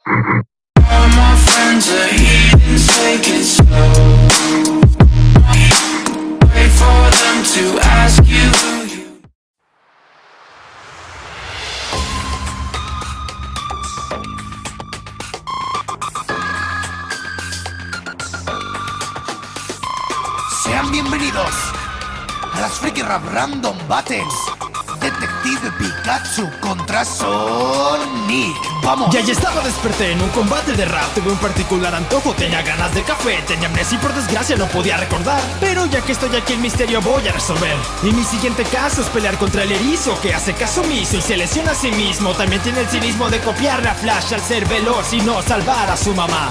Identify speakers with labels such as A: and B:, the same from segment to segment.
A: All my friends are heathens, take it slow. Wait for them to ask you who you.
B: Sean bienvenidos a las Freaky Rap Random Battles. Detective Pikachu contra Sonic. ¡Vamos!
C: Ya estaba, desperté en un combate de rap. Tuve un particular antojo, tenía ganas de café, tenía amnesia y por desgracia no podía recordar. Pero ya que estoy aquí el misterio voy a resolver. Y mi siguiente caso es pelear contra el erizo que hace caso omiso y se lesiona a sí mismo. También tiene el cinismo de copiarle a Flash al ser veloz y no salvar a su mamá.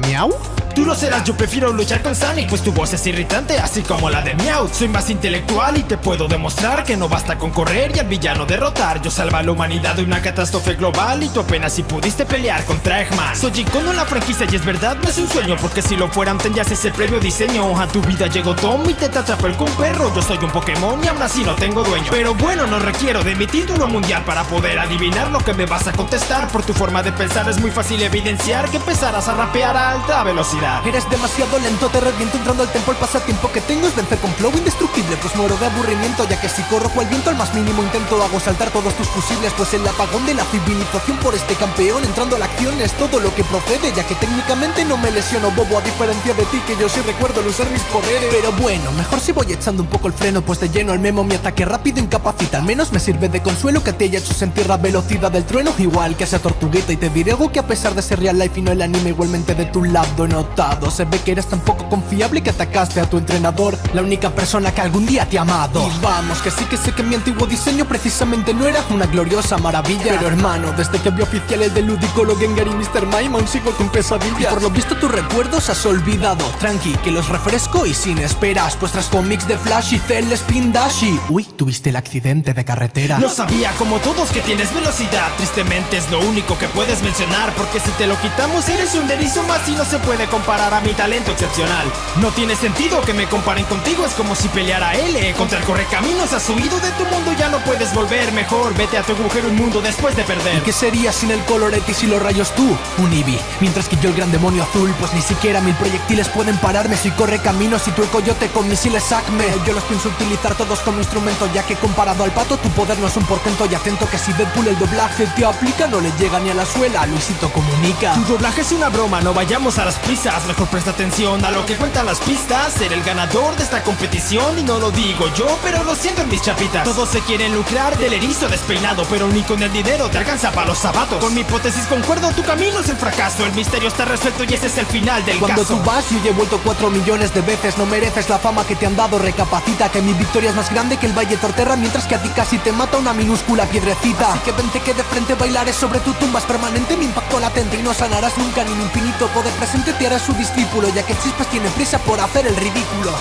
B: ¿Miau?
C: Tú lo serás, yo prefiero luchar con Sonic, pues tu voz es irritante, así como la de Meowth. Soy más intelectual y te puedo demostrar que no basta con correr y al villano derrotar. Yo salvo a la humanidad de una catástrofe global y tú apenas si pudiste pelear contra Eggman. Soy icono en la franquicia y es verdad, no es un sueño, porque si lo fueran tendrías ese previo diseño. A tu vida llegó Tom y te atrapó el con perro. Yo soy un Pokémon y aún así no tengo dueño. Pero bueno, no requiero de mi título mundial para poder adivinar lo que me vas a contestar. Por tu forma de pensar es muy fácil evidenciar que empezarás a rapear a alta velocidad.
D: Eres demasiado lento, te reviento entrando al tempo. El pasatiempo que tengo es vencer con flow indestructible, pues muero de aburrimiento, ya que si corro cual viento al más mínimo intento hago saltar todos tus fusibles. Pues el apagón de la civilización por este campeón entrando a la acción es todo lo que procede, ya que técnicamente no me lesiono, bobo, a diferencia de ti, que yo sí recuerdo el usar mis poderes. Pero bueno, mejor si voy echando un poco el freno, pues de lleno el memo mi ataque rápido incapacita. Al menos me sirve de consuelo que te haya hecho sentir la velocidad del trueno, igual que esa tortuguita. Y te diré algo que a pesar de ser real life y no el anime, igualmente de tu lado he notado. Se ve que eres tan poco confiable que atacaste a tu entrenador, la única persona que algún día te ha amado. Y vamos, que sí que sé que mi antiguo diseño precisamente no era una gloriosa maravilla. Pero hermano, desde que vi oficial el de Ludicolo, Gengar y Mr. Mime, aún sigo con pesadillas. Y por lo visto tus recuerdos has olvidado. Tranqui, que los refresco y sin esperas, pues tras cómics de Flash y Cell Spin Dash y... Uy, tuviste el accidente de carretera.
C: No sabía como todos que tienes velocidad. Tristemente es lo único que puedes mencionar, porque si te lo quitamos eres un erizo más y no se puede comparar a mi talento excepcional. No tiene sentido que me comparen contigo, es como si peleara L contra el correcaminos. Has huido de tu mundo, ya no puedes volver. Mejor vete a tu agujero inmundo después de perder.
D: ¿Y qué sería sin el Coloretis y los rayos tú? Un Eevee, mientras que yo el gran demonio azul, pues ni siquiera 1000 proyectiles pueden pararme. Si corre caminos y tú el coyote con misiles Acme. Yo los pienso utilizar todos como instrumento, ya que comparado al pato tu poder no es un portento. Y atento que si Deadpool el doblaje te aplica, no le llega ni a la suela, Luisito Comunica.
C: Tu doblaje es una broma, no vayamos a las prisas. Mejor presta atención a lo que cuentan las pistas. Ser el ganador de esta competición, y no lo digo yo, pero lo siento en mis chapitas. Todos se quieren lucrar del erizo despeinado, pero ni con el dinero te alcanza para los zapatos. Con mi hipótesis concuerdo, tu camino es el fracaso. El misterio está resuelto y ese es el final del
D: Cuando
C: caso.
D: tú vas, yo he vuelto 4 millones de veces. No mereces la fama que te han dado. Recapacita que mi victoria es más grande que el Valle Torterra, mientras que a ti casi te mata una minúscula piedrecita. Así que vente que de frente bailaré sobre tu tumba. Es permanente mi impacto latente y no sanarás nunca. Ni mi infinito poder presente te hará su discípulo, ya que Chispas tiene prisa por hacer el ridículo.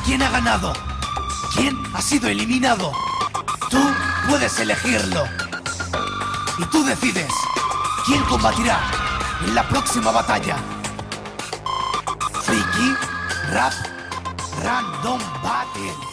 B: ¿Quién ha ganado? ¿Quién ha sido eliminado? Tú puedes elegirlo. Y tú decides quién combatirá en la próxima batalla. Freaky Rap Random Battle.